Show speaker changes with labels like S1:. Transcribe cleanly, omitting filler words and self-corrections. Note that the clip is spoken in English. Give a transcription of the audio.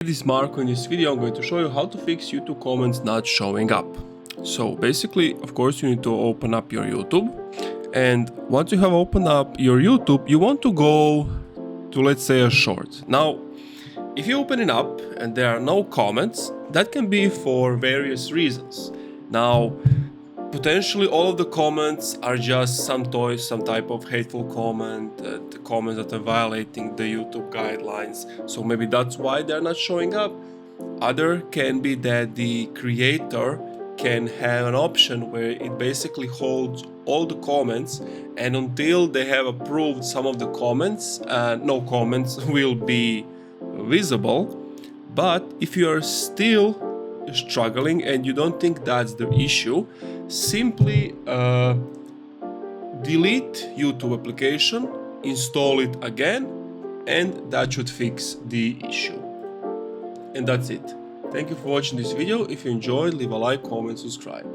S1: This is Marko. In this video I'm going to show you how to fix YouTube comments not showing up. So basically, of course, you need to open up your YouTube, and once you have opened up your YouTube, you want to go to, let's say, a short. Now, if you open it up and there are no comments, that can be for various reasons. Now, potentially all of the comments are just some type of hateful comment, the comments that are violating the YouTube guidelines. So maybe that's why they're not showing up. Other can be that the creator can have an option where it basically holds all the comments, and until they have approved some of the comments, no comments will be visible. But if you are still struggling and you don't think that's the issue, simply delete YouTube application, install it again, and that should fix the issue. And that's it. Thank you for watching this video. If you enjoyed, leave a like, comment, subscribe.